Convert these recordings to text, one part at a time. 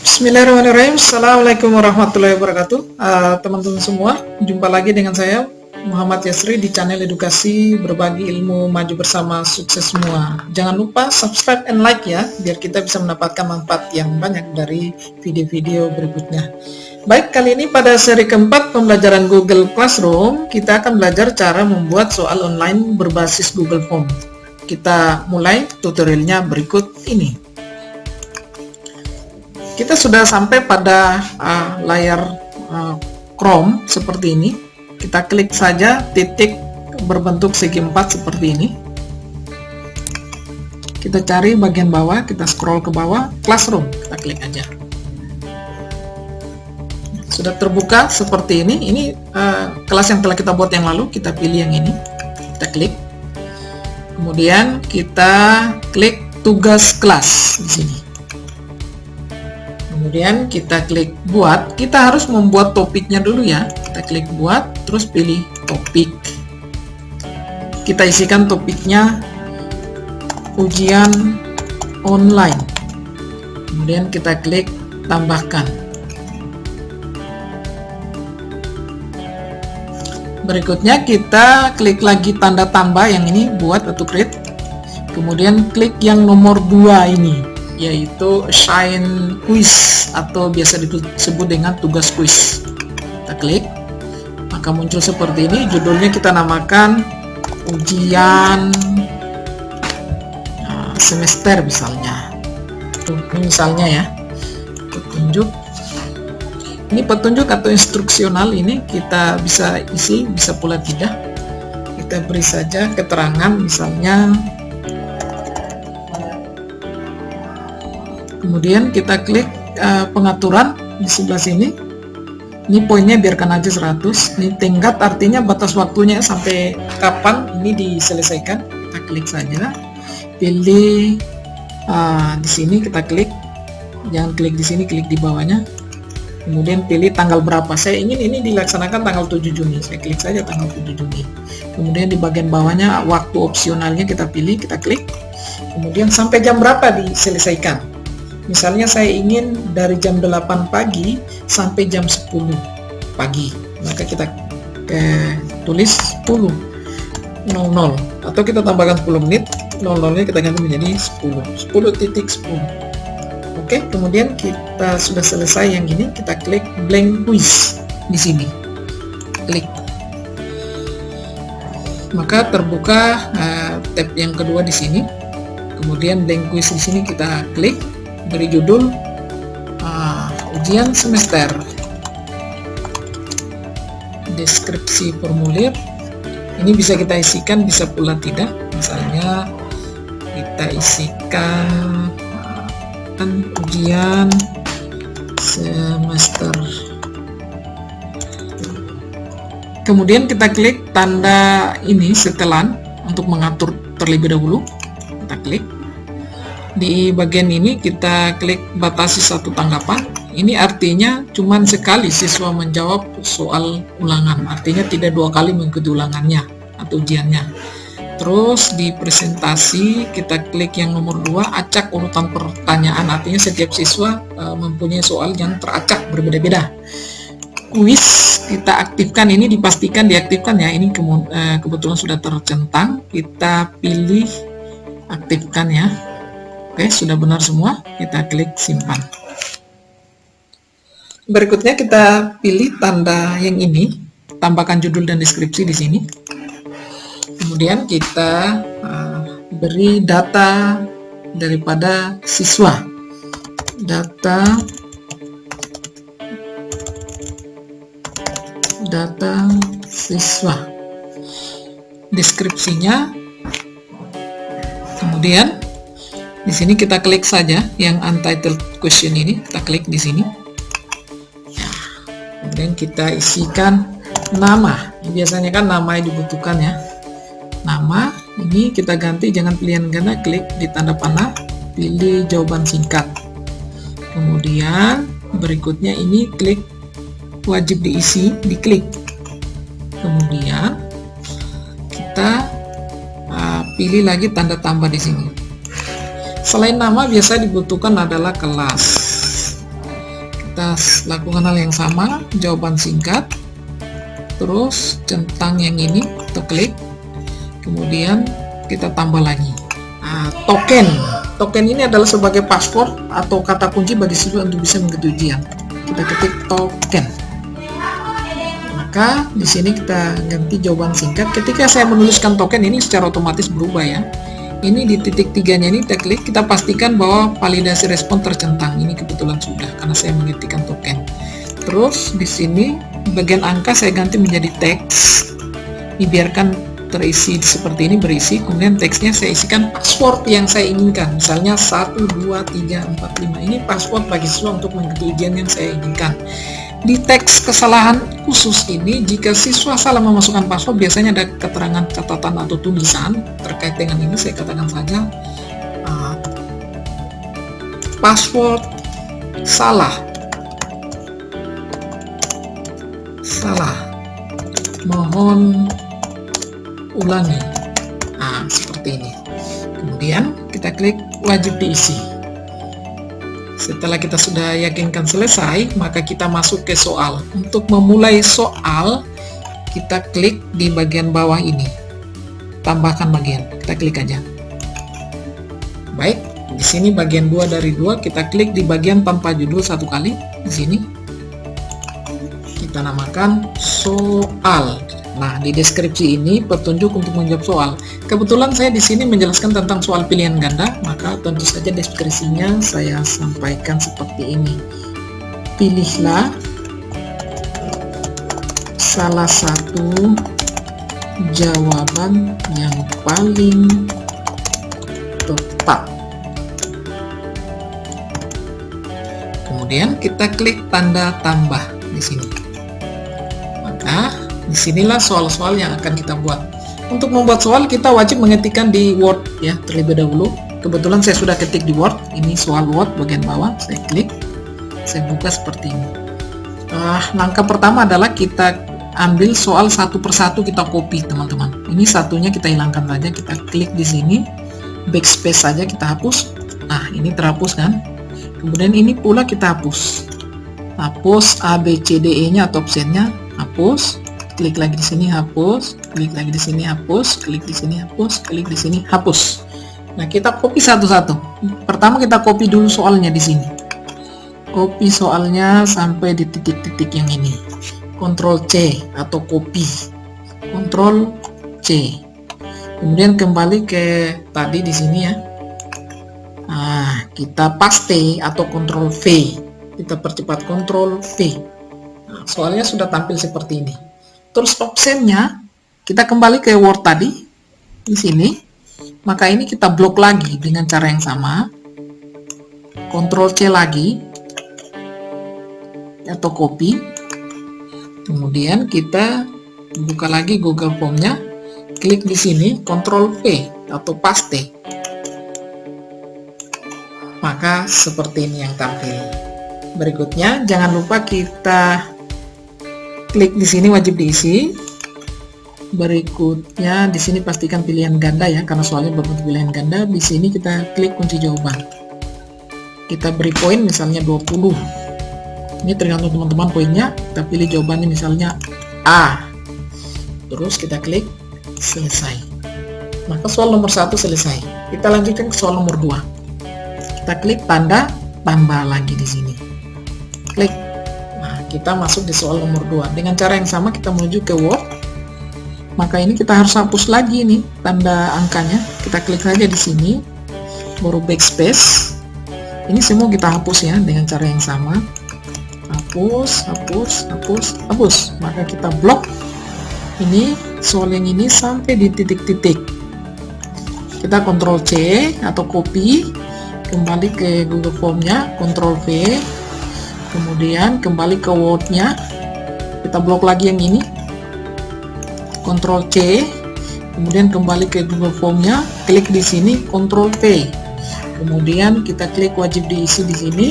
Bismillahirrahmanirrahim. Assalamualaikum warahmatullahi wabarakatuh. Teman-teman semua, jumpa lagi dengan saya Muhammad Yasri di channel edukasi berbagi ilmu maju bersama sukses semua. Jangan lupa subscribe and like ya, biar kita bisa mendapatkan manfaat yang banyak dari video-video berikutnya. Baik, kali ini pada seri keempat pembelajaran Google Classroom, kita akan belajar cara membuat soal online berbasis Google Form. Kita mulai tutorialnya berikut ini. Kita sudah sampai pada layar Chrome seperti ini. Kita klik saja titik berbentuk segi 4 seperti ini. Kita cari bagian bawah, kita scroll ke bawah, Classroom, kita klik aja. Sudah terbuka seperti ini. Ini kelas yang telah kita buat yang lalu, kita pilih yang ini, kita klik. Kemudian kita klik tugas kelas di sini. Kemudian kita klik buat, kita harus membuat topiknya dulu ya. Kita klik buat, terus pilih topik. Kita isikan topiknya ujian online. Kemudian kita klik tambahkan. Berikutnya kita klik lagi tanda tambah yang ini, buat atau create. Kemudian klik yang nomor 2 ini, yaitu assign quiz atau biasa disebut dengan tugas quiz. Kita klik, maka muncul seperti ini. Judulnya kita namakan ujian semester misalnya. Ini misalnya ya, petunjuk. Ini petunjuk atau instruksional, ini kita bisa isi, bisa pula tidak. Kita beri saja keterangan misalnya. Kemudian kita klik pengaturan di sebelah sini. Ini poinnya biarkan aja 100. Ini tingkat artinya batas waktunya sampai kapan ini diselesaikan. Kita klik saja. Pilih di sini, kita klik. Jangan klik di sini, klik di bawahnya. Kemudian pilih tanggal berapa. Saya ingin ini dilaksanakan tanggal 7 Juni. Saya klik saja tanggal 7 Juni. Kemudian di bagian bawahnya waktu opsionalnya kita pilih, kita klik. Kemudian sampai jam berapa diselesaikan. Misalnya saya ingin dari jam 8 pagi sampai jam 10 pagi, maka kita tulis 10.00 atau kita tambahkan 10 menit, 00-nya kita ganti menjadi 10.10. Oke, kemudian kita sudah selesai yang ini, kita klik blank quiz di sini. Klik. Maka terbuka tab yang kedua di sini. Kemudian blank quiz di sini kita klik. Beri judul ujian semester, deskripsi formulir. Ini bisa kita isikan, bisa pula tidak. Misalnya kita isikan ujian semester. Kemudian kita klik tanda ini setelan untuk mengatur terlebih dahulu. Kita klik. Di bagian ini kita klik batasi 1 tanggapan. Ini artinya cuman sekali siswa menjawab soal ulangan, artinya tidak 2 kali mengikuti ulangannya atau ujiannya. Terus di presentasi kita klik yang nomor 2, acak urutan pertanyaan, artinya setiap siswa mempunyai soal yang teracak berbeda-beda. Kuis kita aktifkan, ini dipastikan diaktifkan ya. Ini kebetulan sudah tercentang, kita pilih aktifkan ya. Oke, sudah benar semua, kita klik simpan. Berikutnya kita pilih tanda yang ini, tambahkan judul dan deskripsi di sini. Kemudian kita beri data daripada siswa. Data siswa. Deskripsinya. Kemudian di sini kita klik saja yang untitled question ini, kita klik di sini. Kemudian kita isikan nama. Biasanya kan nama yang dibutuhkan ya. Nama ini kita ganti, jangan pilihan ganda, klik di tanda panah, pilih jawaban singkat. Kemudian berikutnya ini klik wajib diisi, diklik. Kemudian kita pilih lagi tanda tambah di sini. Selain nama, biasa dibutuhkan adalah kelas. Kita lakukan hal yang sama, jawaban singkat, terus centang yang ini, kita klik, kemudian kita tambah lagi. Token. Token ini adalah sebagai password atau kata kunci bagi siswa untuk bisa mengikuti ujian. Kita ketik token. Maka di sini kita ganti jawaban singkat. Ketika saya menuliskan token ini secara otomatis berubah ya. Ini di titik 3-nya ini kita klik, kita pastikan bahwa validasi respon tercentang. Ini kebetulan sudah karena saya mengetikkan token. Terus di sini bagian angka saya ganti menjadi teks. Dibiarkan terisi seperti ini, berisi. Kemudian teksnya saya isikan password yang saya inginkan. Misalnya 1, 2, 3, 4, 5. Ini password bagi siswa untuk mengikuti ujian yang saya inginkan. Di teks kesalahan khusus ini, jika siswa salah memasukkan password, biasanya ada keterangan catatan atau tulisan terkait dengan ini. Saya katakan saja password salah, mohon ulangi. Seperti ini. Kemudian kita klik wajib diisi. Setelah kita sudah yakinkan selesai, maka kita masuk ke soal. Untuk memulai soal, kita klik di bagian bawah ini. Tambahkan bagian, kita klik aja. Baik, di sini bagian 2 dari 2, kita klik di bagian tanpa judul satu kali. Di sini kita namakan soal. Nah, di deskripsi ini petunjuk untuk menjawab soal. Kebetulan saya di sini menjelaskan tentang soal pilihan ganda, maka tentu saja deskripsinya saya sampaikan seperti ini. Pilihlah salah satu jawaban yang paling tepat. Kemudian kita klik tanda tambah di sini. Maka disinilah soal-soal yang akan kita buat. Untuk membuat soal kita wajib mengetikkan di Word ya terlebih dahulu. Kebetulan saya sudah ketik di Word. Ini soal Word bagian bawah. Saya klik, saya buka seperti ini. Langkah pertama adalah kita ambil soal satu persatu, kita copy teman-teman. Ini satunya kita hilangkan saja. Kita klik di sini, backspace saja kita hapus. Nah, ini terhapus kan? Kemudian ini pula kita hapus. Hapus A, B, C, D, E-nya atau optionnya, hapus. Klik lagi di sini, hapus. Klik lagi di sini, hapus. Klik di sini, hapus. Klik di sini, hapus. Nah, kita copy satu-satu. Pertama kita copy dulu soalnya di sini. Copy soalnya sampai di titik-titik yang ini. Ctrl C atau copy. Ctrl C. Kemudian kembali ke tadi di sini ya. Kita paste atau Ctrl V. Kita percepat Ctrl V. Nah, soalnya sudah tampil seperti ini. Terus optionnya kita kembali ke Word tadi di sini. Maka ini kita blok lagi dengan cara yang sama. Ctrl C lagi atau copy. Kemudian kita buka lagi Google Form-nya. Klik di sini Ctrl V atau paste. Maka seperti ini yang tampil. Berikutnya jangan lupa kita klik di sini wajib diisi. Berikutnya di sini pastikan pilihan ganda ya, karena soalnya berbentuk pilihan ganda. Di sini kita klik kunci jawaban. Kita beri poin misalnya 20. Ini tergantung teman-teman poinnya. Kita pilih jawabannya misalnya A. Terus kita klik selesai. Maka soal nomor 1 selesai. Kita lanjutkan ke soal nomor 2. Kita klik tanda tambah lagi di sini. Klik. Kita masuk di soal nomor 2. Dengan cara yang sama kita menuju ke Word. Maka ini kita harus hapus lagi nih tanda angkanya. Kita klik saja di sini, baru backspace. Ini semua kita hapus ya dengan cara yang sama. Hapus, hapus, hapus, hapus. Maka kita blok ini soal yang ini sampai di titik-titik. Kita Ctrl C atau copy, kembali ke Google Form-nya, Ctrl V. Kemudian kembali ke Word-nya, kita blok lagi yang ini, Ctrl C, kemudian kembali ke Google Form-nya, klik di sini, Ctrl V, kemudian kita klik wajib diisi di sini,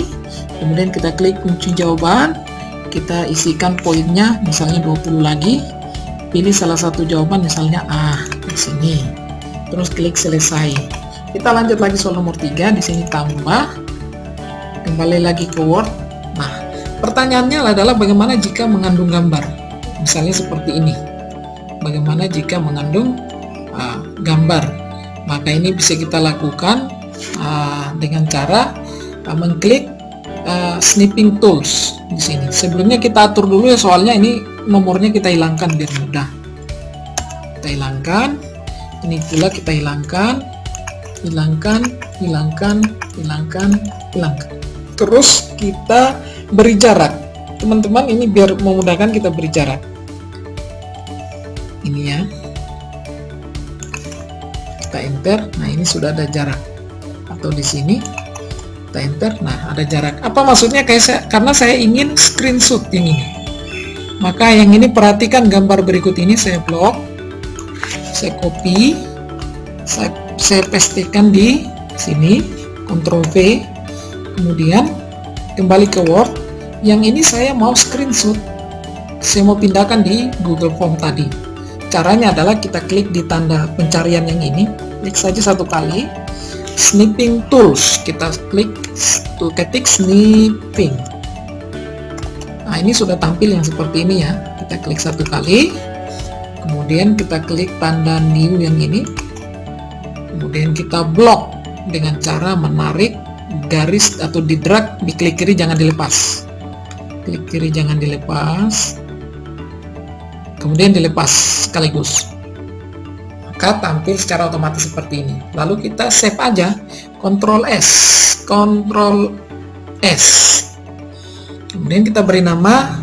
kemudian kita klik kunci jawaban, kita isikan poinnya, misalnya 20 lagi, pilih salah satu jawaban, misalnya A di sini, terus klik selesai. Kita lanjut lagi soal nomor 3, di sini tambah, kembali lagi ke Word. Nah, Pertanyaannya adalah bagaimana jika mengandung gambar, misalnya seperti ini. Bagaimana jika mengandung gambar? Maka ini bisa kita lakukan dengan cara mengklik snipping tools di sini. Sebelumnya kita atur dulu ya, soalnya ini nomornya kita hilangkan biar mudah. Kita hilangkan, ini pula kita hilangkan. Terus kita beri jarak, teman-teman. Ini biar memudahkan kita beri jarak. Ini ya, kita enter. Nah, ini sudah ada jarak, atau di sini kita enter. Nah, ada jarak. Apa maksudnya? Karena saya ingin screenshot yang ini, maka yang ini perhatikan gambar berikut ini saya blok, saya copy, saya pastekan di sini, Ctrl V, kemudian kembali ke Word. Yang ini saya mau screenshot, saya mau pindahkan di Google Form tadi. Caranya adalah kita klik di tanda pencarian yang ini, klik saja satu kali, snipping tools, kita klik, ketik snipping. Nah, ini sudah tampil yang seperti ini ya. Kita klik satu kali, kemudian kita klik tanda new yang ini, kemudian kita blok dengan cara menarik garis atau di drag, di klik kiri jangan dilepas, klik kiri jangan dilepas, kemudian dilepas sekaligus, maka tampil secara otomatis seperti ini. Lalu kita save aja, Ctrl S, kemudian kita beri nama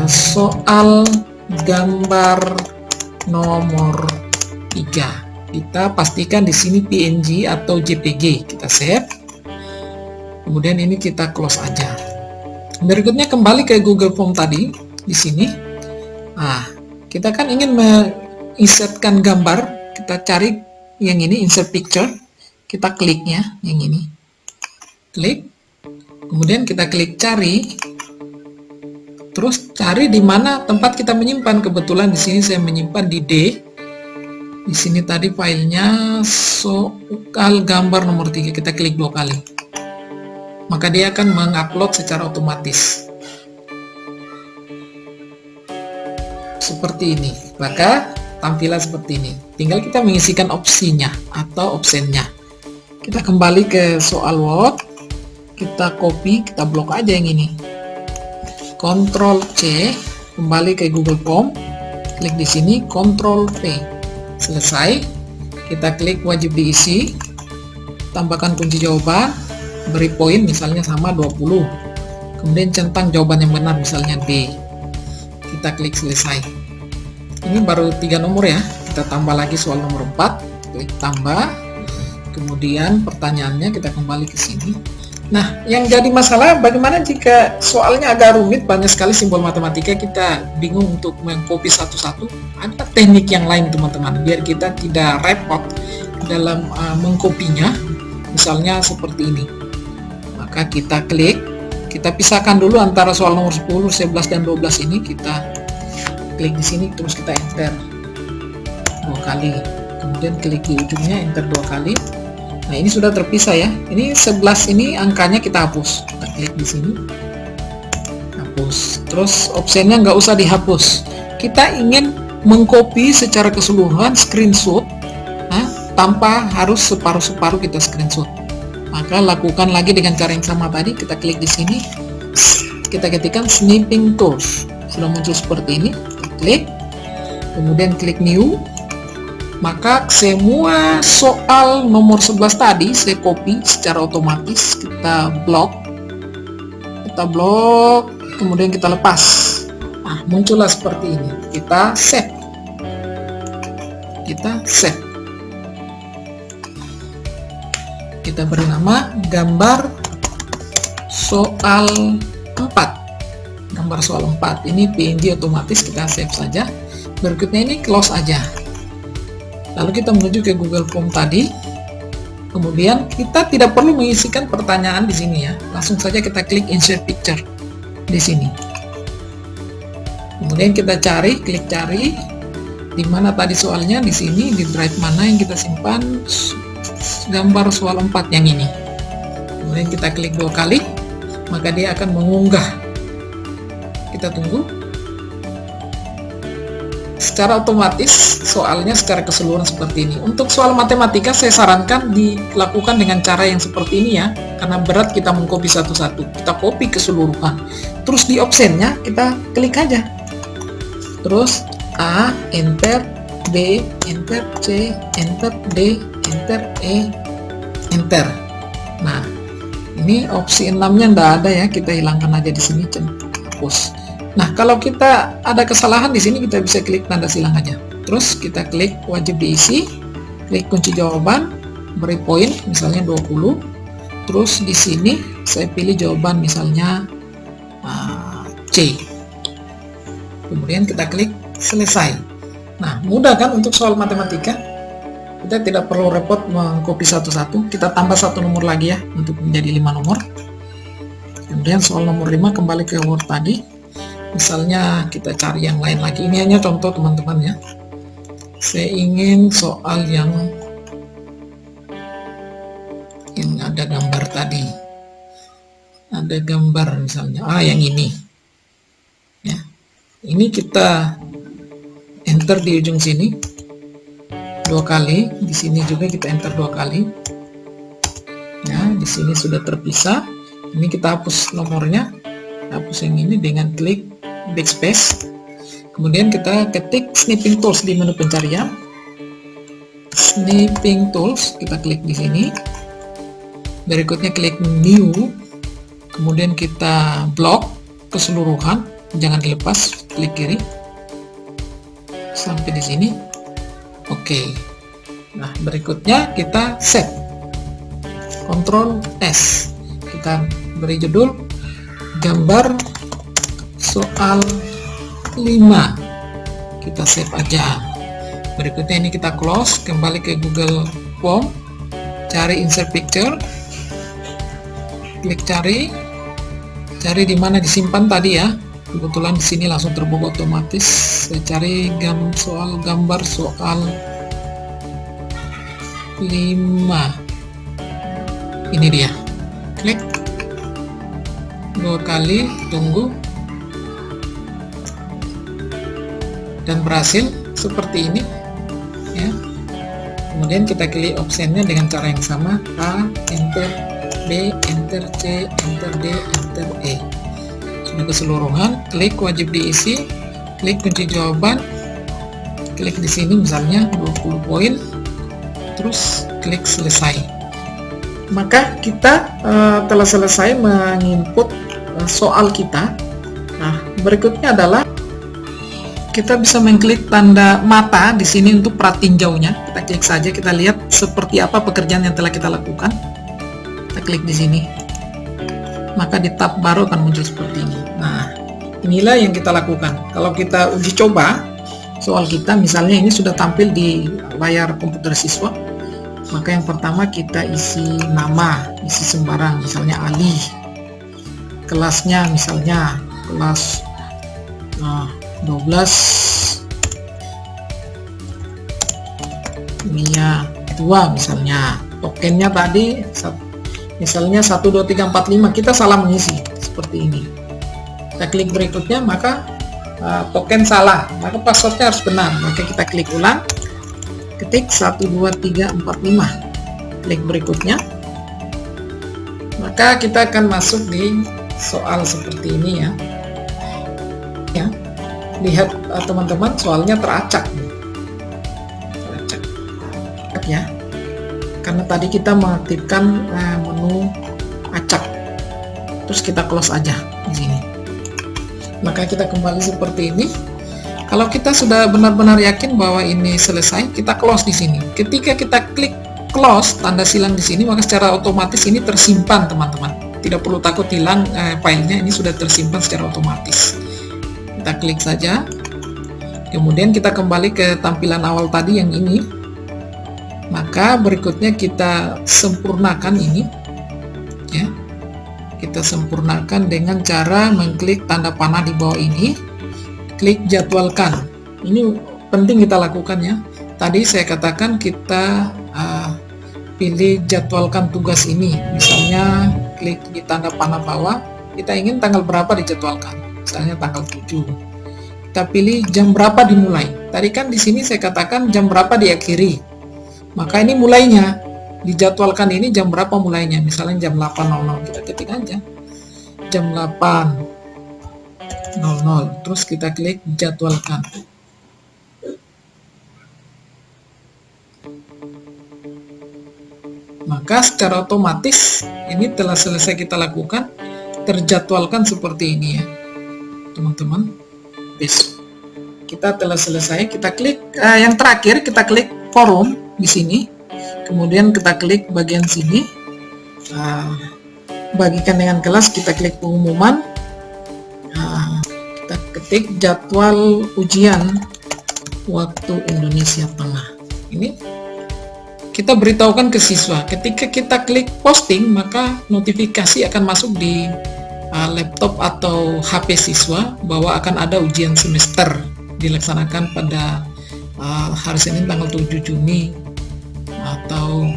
soal gambar nomor 3. Kita pastikan di sini PNG atau JPG, kita save, kemudian ini kita close aja. Berikutnya kembali ke Google Form tadi, di sini. Nah, kita kan ingin menginsertkan gambar, kita cari yang ini, insert picture, kita kliknya yang ini, klik, kemudian kita klik cari, terus cari di mana tempat kita menyimpan. Kebetulan di sini saya menyimpan di D. Di sini tadi filenya soal gambar nomor 3, kita klik 2 kali. Maka dia akan mengupload secara otomatis. Seperti ini. Maka tampilan seperti ini. Tinggal kita mengisikan opsinya atau optionnya. Kita kembali ke soal Word. Kita copy, kita blok aja yang ini. Ctrl C, kembali ke Google Form. Klik di sini, Ctrl V. Selesai, kita klik wajib diisi, tambahkan kunci jawaban, beri poin misalnya sama 20, kemudian centang jawaban yang benar misalnya D, kita klik selesai. Ini baru 3 nomor ya, kita tambah lagi soal nomor 4, klik tambah, kemudian pertanyaannya kita kembali ke sini. Nah, yang jadi masalah bagaimana jika soalnya agak rumit, banyak sekali simbol matematika, kita bingung untuk mengcopy satu-satu. Ada teknik yang lain teman-teman, biar kita tidak repot dalam mengkopinya. Misalnya seperti ini. Maka kita klik, kita pisahkan dulu antara soal nomor 10, 11, dan 12 ini. Kita klik di sini, terus kita enter 2 kali. Kemudian klik di ujungnya, enter 2 kali. Nah, ini sudah terpisah ya. Ini 11 ini angkanya kita hapus. Kita klik di sini, hapus. Terus optionnya nggak usah dihapus. Kita ingin mengcopy secara keseluruhan, screenshot, tanpa harus separuh-separuh kita screenshot. Maka lakukan lagi dengan cara yang sama tadi. Kita klik di sini, kita ketikkan snipping tools. Sudah muncul seperti ini. Kita klik, kemudian klik new. Maka semua soal nomor 11 tadi saya copy secara otomatis, kita blok, kemudian kita lepas. Nah, muncullah seperti ini. Kita save, kita beri nama gambar soal 4. Gambar soal 4 ini PNG otomatis, kita save saja. Berikutnya ini close aja. Lalu kita menuju ke Google Form tadi. Kemudian kita tidak perlu mengisikan pertanyaan di sini ya. Langsung saja kita klik insert picture di sini. Kemudian kita cari, klik cari di mana tadi soalnya, di sini di drive mana yang kita simpan gambar soal 4 yang ini. Kemudian kita klik 2 kali, maka dia akan mengunggah kita tunggu. Secara otomatis soalnya secara keseluruhan seperti ini. Untuk soal matematika saya sarankan dilakukan dengan cara yang seperti ini ya, karena berat kita mengcopy satu-satu. Kita copy keseluruhan, terus di optionnya kita klik aja, terus A, enter, B, enter, C, enter, D, enter, E, enter. Nah, ini opsi 6-nya enggak ada ya, kita hilangkan aja di sini, hapus. Nah, kalau kita ada kesalahan di sini, kita bisa klik tanda silang aja. Terus kita klik wajib diisi, klik kunci jawaban, beri poin misalnya 20. Terus di sini saya pilih jawaban misalnya C. Kemudian kita klik selesai. Nah, mudah kan untuk soal matematika? Kita tidak perlu repot mengcopy satu-satu. Kita tambah satu nomor lagi ya untuk menjadi 5 nomor. Kemudian soal nomor 5 kembali ke Word tadi. Misalnya kita cari yang lain lagi. Ini hanya contoh teman-teman ya. Saya ingin soal yang ada gambar tadi. Ada gambar misalnya. Yang ini. Ya. Ini kita enter di ujung sini 2 kali. Di sini juga kita enter 2 kali. Ya, di sini sudah terpisah. Ini kita hapus nomornya. Hapus yang ini dengan klik backspace. Kemudian kita ketik snipping tools di menu pencarian. Snipping tools kita klik di sini. Berikutnya klik new. Kemudian kita blok keseluruhan, jangan dilepas, klik kiri sampai di sini. Oke. Nah, berikutnya kita save. Ctrl S. Kita beri judul gambar soal 5. Kita save aja. Berikutnya ini kita close, kembali ke Google Form, cari insert picture, klik cari di mana disimpan tadi ya. Kebetulan di sini langsung terbuka otomatis. Saya cari gambar soal 5. Ini dia. Klik 2 kali, tunggu, dan berhasil seperti ini ya. Kemudian kita klik optionnya dengan cara yang sama, A, enter, B, enter, C, enter, D, enter, E. Sudah keseluruhan, klik wajib diisi, klik kunci jawaban, klik di sini misalnya 20 poin, terus klik selesai. Maka kita telah selesai menginput soal kita. Nah, berikutnya adalah kita bisa mengklik tanda mata di sini untuk perhatiin jauhnya. Kita klik saja, kita lihat seperti apa pekerjaan yang telah kita lakukan. Kita klik di sini. Maka di tab baru akan muncul seperti ini. Nah, inilah yang kita lakukan. Kalau kita uji coba soal kita, misalnya ini sudah tampil di layar komputer siswa. Maka yang pertama kita isi nama, isi sembarang, misalnya Ali. Kelasnya misalnya kelas 12 Mia 2 misalnya. Tokennya tadi misalnya 1, 2, 3, 4, 5, kita salah mengisi seperti ini. Kita klik berikutnya, maka token salah, maka passwordnya harus benar. Maka kita klik ulang, ketik 1, 2, 3, 4, 5, klik berikutnya, maka kita akan masuk di soal seperti ini ya. Lihat teman-teman, soalnya teracak ya, karena tadi kita mengaktifkan menu acak. Terus kita close aja di sini. Maka kita kembali seperti ini. Kalau kita sudah benar-benar yakin bahwa ini selesai, kita close di sini. Ketika kita klik close tanda silang di sini, maka secara otomatis ini tersimpan teman-teman. Tidak perlu takut hilang filenya, ini sudah tersimpan secara otomatis. Kita klik saja, kemudian kita kembali ke tampilan awal tadi yang ini. Maka berikutnya kita sempurnakan ini ya. Kita sempurnakan dengan cara mengklik tanda panah di bawah ini, klik jadwalkan. Ini penting kita lakukan ya. Tadi saya katakan kita pilih jadwalkan tugas ini, misalnya klik di tanda panah bawah, kita ingin tanggal berapa dijadwalkan. misalnya tanggal 7. Kita pilih jam berapa dimulai. Tadi kan di sini saya katakan jam berapa diakhiri. Maka ini mulainya, dijadwalkan ini jam berapa mulainya. Misalnya jam 8.00, kita ketik aja. Jam 8.00, terus kita klik jadwalkan. Maka secara otomatis ini telah selesai kita lakukan, terjadwalkan seperti ini ya teman-teman. Kita telah selesai, kita klik yang terakhir, kita klik forum di sini, kemudian kita klik bagian sini, bagikan dengan kelas, kita klik pengumuman, kita ketik jadwal ujian waktu Indonesia Tengah. Ini kita beritahukan ke siswa. Ketika kita klik posting, maka notifikasi akan masuk di laptop atau HP siswa bahwa akan ada ujian semester dilaksanakan pada hari Senin tanggal 7 Juni atau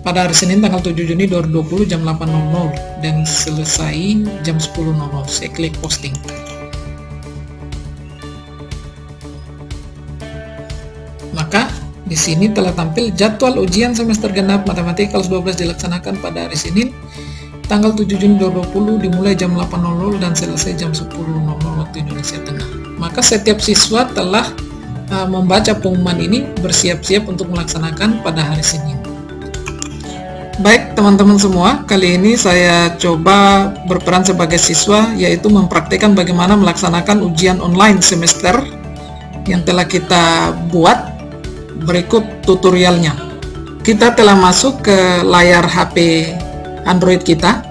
pada hari Senin tanggal 7 Juni 2020 jam 8.00 dan selesai jam 10.00. Saya klik posting. Maka di sini telah tampil jadwal ujian semester genap matematika kelas 12 dilaksanakan pada hari Senin tanggal 7 Juni 2020 dimulai jam 8.00 dan selesai jam 10.00 waktu Indonesia Tengah. Maka setiap siswa telah membaca pengumuman ini, bersiap-siap untuk melaksanakan pada hari Senin. Baik teman-teman semua, kali ini saya coba berperan sebagai siswa, yaitu mempraktikkan bagaimana melaksanakan ujian online semester yang telah kita buat. Berikut tutorialnya. Kita telah masuk ke layar HP Android kita.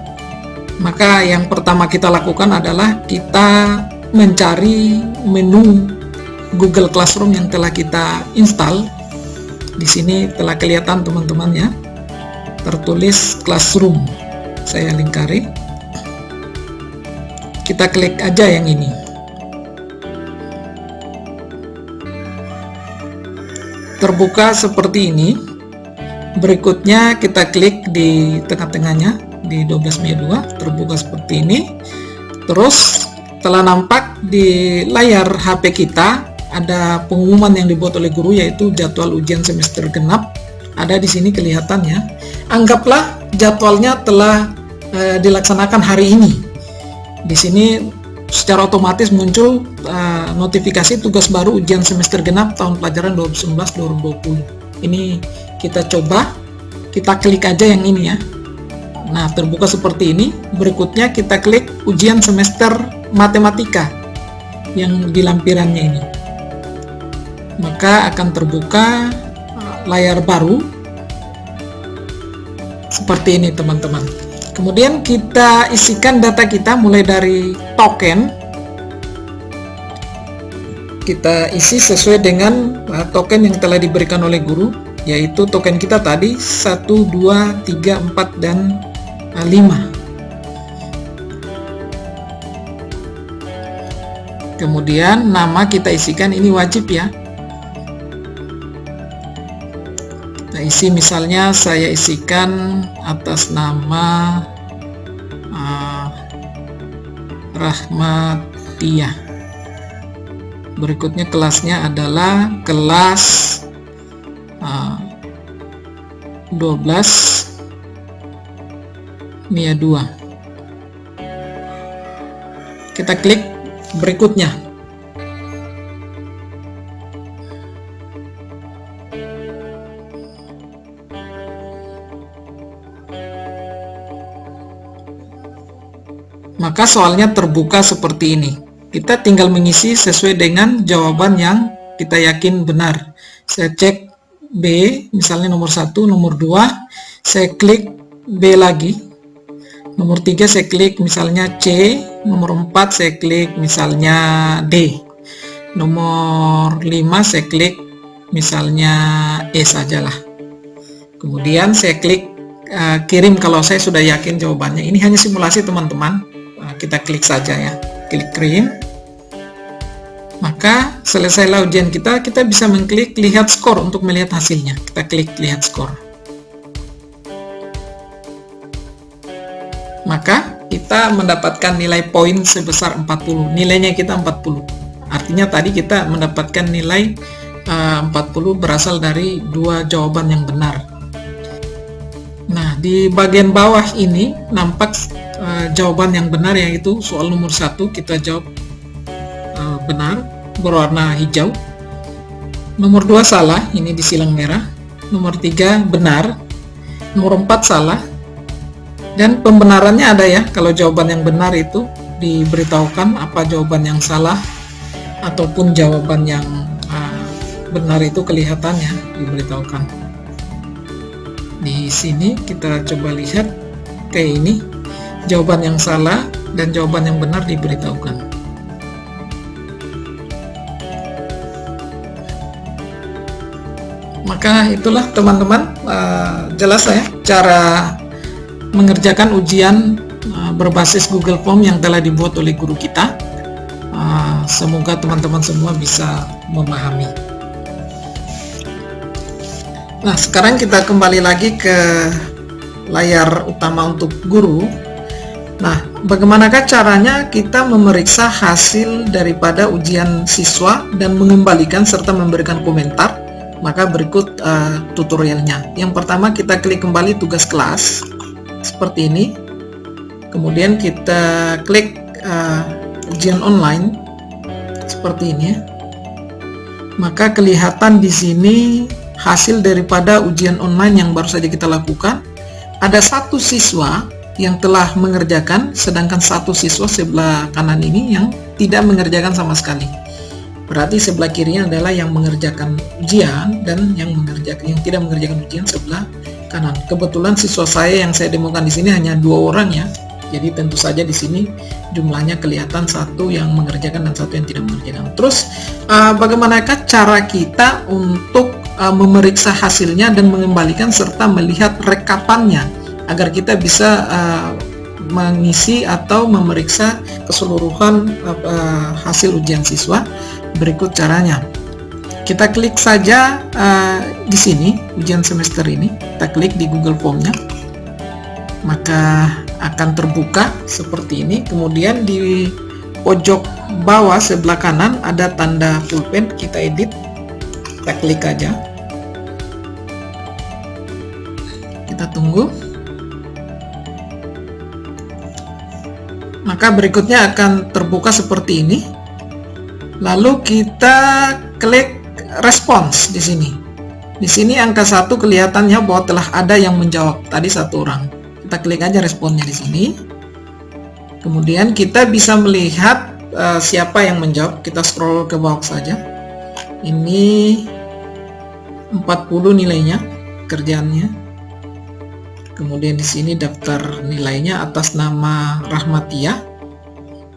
Maka yang pertama kita lakukan adalah kita mencari menu Google Classroom yang telah kita install. Di sini telah kelihatan teman-teman ya, tertulis Classroom. Saya lingkari. Kita klik aja yang ini. Terbuka seperti ini. Berikutnya kita klik di tengah-tengahnya di 12 Mei 2, terbuka seperti ini. Terus telah nampak di layar HP kita ada pengumuman yang dibuat oleh guru, yaitu jadwal ujian semester genap. Ada di sini kelihatannya. Anggaplah jadwalnya telah dilaksanakan hari ini. Di sini secara otomatis muncul notifikasi tugas baru ujian semester genap tahun pelajaran 2019-2020. Ini kita coba, kita klik aja yang ini ya. Nah, terbuka seperti ini. Berikutnya kita klik ujian semester matematika yang di lampirannya ini. Maka akan terbuka layar baru seperti ini teman-teman. Kemudian kita isikan data kita mulai dari token. Kita isi sesuai dengan token yang telah diberikan oleh guru, yaitu token kita tadi 1, 2, 3, 4, dan 5. Kemudian nama kita isikan, ini wajib ya. Kita isi, misalnya saya isikan atas nama Rahmatiah. Berikutnya kelasnya adalah kelas 12 MIA 2. Kita klik berikutnya. Maka soalnya terbuka seperti ini. Kita tinggal mengisi sesuai dengan jawaban yang kita yakin benar. Saya cek B, misalnya nomor 1, nomor 2, saya klik B lagi. Nomor 3 saya klik misalnya C, nomor 4 saya klik misalnya D. Nomor 5 saya klik misalnya E sajalah. Kemudian saya klik kirim kalau saya sudah yakin jawabannya. Ini hanya simulasi teman-teman. Kita klik saja ya, klik kirim. Maka selesailah ujian kita bisa mengklik lihat skor untuk melihat hasilnya. Kita klik lihat skor. Maka kita mendapatkan nilai poin sebesar 40. Nilainya kita 40. Artinya tadi kita mendapatkan nilai 40 berasal dari 2 jawaban yang benar. Nah, di bagian bawah ini nampak jawaban yang benar, yaitu soal nomor 1 kita jawab benar, berwarna hijau. Nomor 2 salah, ini di silang merah. Nomor 3 benar. Nomor 4 salah. Dan pembenarannya ada ya, kalau jawaban yang benar itu diberitahukan apa jawaban yang salah, ataupun jawaban yang benar itu kelihatannya diberitahukan. Di sini kita coba lihat kayak ini, jawaban yang salah dan jawaban yang benar diberitahukan. Maka itulah teman-teman, jelas ya cara mengerjakan ujian berbasis Google Form yang telah dibuat oleh guru kita. Semoga teman-teman semua bisa memahami. Nah, sekarang kita kembali lagi ke layar utama untuk guru. Nah, bagaimanakah caranya kita memeriksa hasil daripada ujian siswa dan mengembalikan serta memberikan komentar? Maka berikut tutorialnya. Yang pertama, kita klik kembali tugas kelas seperti ini. Kemudian kita klik ujian online seperti ini ya. Maka kelihatan di sini hasil daripada ujian online yang baru saja kita lakukan. Ada 1 siswa yang telah mengerjakan, sedangkan 1 siswa sebelah kanan ini yang tidak mengerjakan sama sekali. Berarti sebelah kirinya adalah yang mengerjakan ujian, dan yang tidak mengerjakan ujian sebelah kanan. Kebetulan siswa saya yang saya demokan di sini hanya 2 orang ya. Jadi tentu saja di sini jumlahnya kelihatan 1 yang mengerjakan dan 1 yang tidak mengerjakan. Terus bagaimanakah cara kita untuk memeriksa hasilnya dan mengembalikan serta melihat rekapannya agar kita bisa mengisi atau memeriksa keseluruhan hasil ujian siswa? Berikut caranya. Kita klik saja di sini ujian semester ini, kita klik di Google Form-nya, maka akan terbuka seperti ini. Kemudian di pojok bawah sebelah kanan ada tanda pulpen, kita edit, kita klik aja, kita tunggu. Maka berikutnya akan terbuka seperti ini. Lalu kita klik respons di sini. Di sini angka 1 kelihatannya bahwa telah ada yang menjawab, tadi 1 orang. Kita klik aja responnya di sini. Kemudian kita bisa melihat siapa yang menjawab. Kita scroll ke bawah saja. Ini 40 nilainya, kerjaannya. Kemudian di sini daftar nilainya atas nama Rahmatia.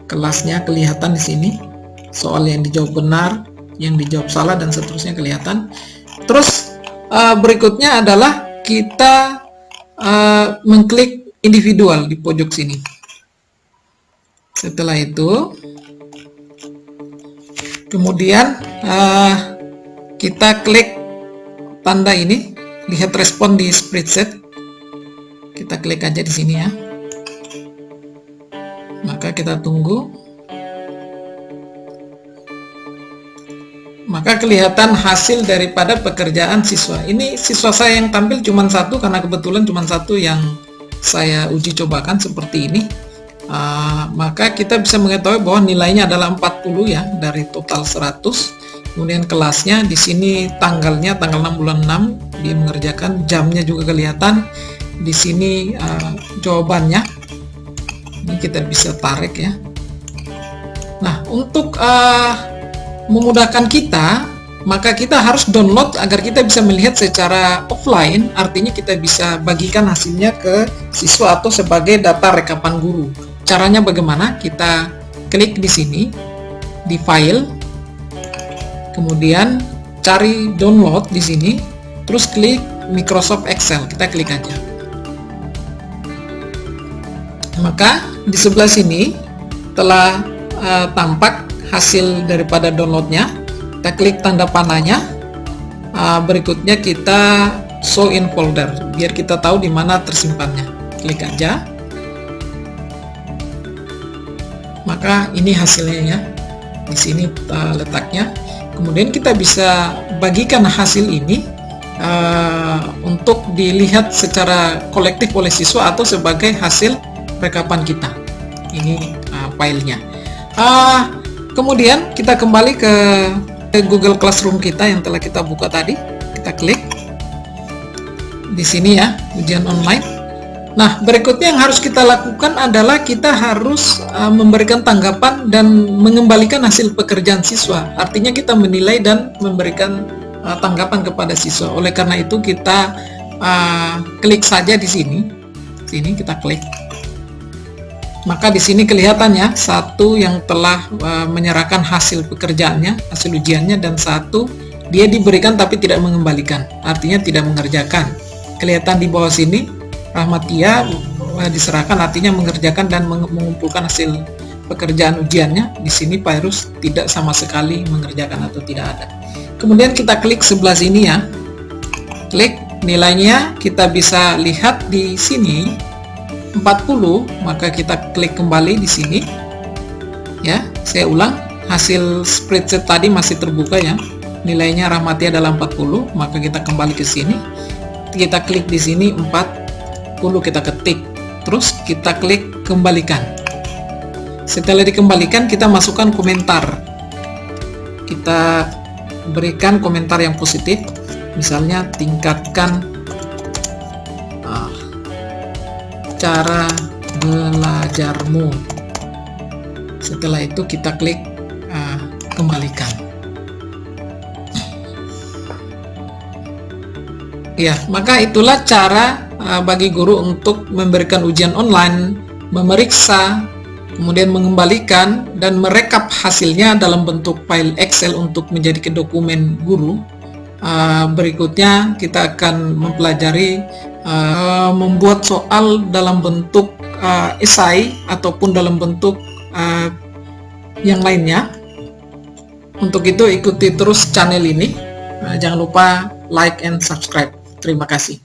Kelasnya kelihatan di sini. Soal yang dijawab benar, yang dijawab salah, dan seterusnya kelihatan. Terus berikutnya adalah kita mengklik individual di pojok sini. Setelah itu kemudian kita klik tanda ini, lihat respon di spreadsheet. Kita klik aja di sini ya. Maka kita tunggu. Maka kelihatan hasil daripada pekerjaan siswa. Ini siswa saya yang tampil cuma 1 karena kebetulan cuma 1 yang saya uji cobakan seperti ini. Maka kita bisa mengetahui bahwa nilainya adalah 40 ya dari total 100. Kemudian kelasnya di sini tanggalnya tanggal 6 bulan 6 dia mengerjakan, jamnya juga kelihatan. Di sini jawabannya. Ini kita bisa tarik ya. Nah, untuk memudahkan kita, maka kita harus download agar kita bisa melihat secara offline. Artinya kita bisa bagikan hasilnya ke siswa atau sebagai data rekapan guru. Caranya bagaimana? Kita klik di sini di file, kemudian cari download di sini, terus klik Microsoft Excel. Kita klik aja. Maka di sebelah sini telah tampak hasil daripada downloadnya. Kita klik tanda panahnya. Berikutnya kita show in folder biar kita tahu di mana tersimpannya. Klik aja. Maka ini hasilnya ya. Di sini letaknya. Kemudian kita bisa bagikan hasil ini untuk dilihat secara kolektif oleh siswa atau sebagai hasil rekapan kita. Ini filenya. Kemudian kita kembali ke Google Classroom kita yang telah kita buka tadi. Kita klik di sini ya, ujian online. Nah, berikutnya yang harus kita lakukan adalah kita harus memberikan tanggapan dan mengembalikan hasil pekerjaan siswa. Artinya kita menilai dan memberikan tanggapan kepada siswa. Oleh karena itu kita klik saja di sini. Sini kita klik. Maka di sini kelihatannya satu yang telah menyerahkan hasil pekerjaannya, hasil ujiannya, dan satu dia diberikan tapi tidak mengembalikan. Artinya tidak mengerjakan. Kelihatan di bawah sini Rahmatia diserahkan, artinya mengerjakan dan mengumpulkan hasil pekerjaan ujiannya. Di sini Pairus tidak sama sekali mengerjakan atau tidak ada. Kemudian kita klik sebelah sini ya. Klik nilainya, kita bisa lihat di sini 40, maka kita klik kembali di sini. Ya, saya ulang, hasil spreadsheet tadi masih terbuka ya. Nilainya Rahmatia adalah 40, maka kita kembali ke sini. Kita klik di sini 40, kita ketik. Terus kita klik kembalikan. Setelah dikembalikan, kita masukkan komentar. Kita berikan komentar yang positif. Misalnya tingkatkan cara belajarmu. Setelah itu kita klik kembalikan. Ya, maka itulah cara bagi guru untuk memberikan ujian online, memeriksa, kemudian mengembalikan dan merekap hasilnya dalam bentuk file Excel untuk menjadi dokumen guru. Berikutnya kita akan mempelajari membuat soal dalam bentuk esai ataupun dalam bentuk yang lainnya. Untuk itu ikuti terus channel ini. Jangan lupa like and subscribe. Terima kasih.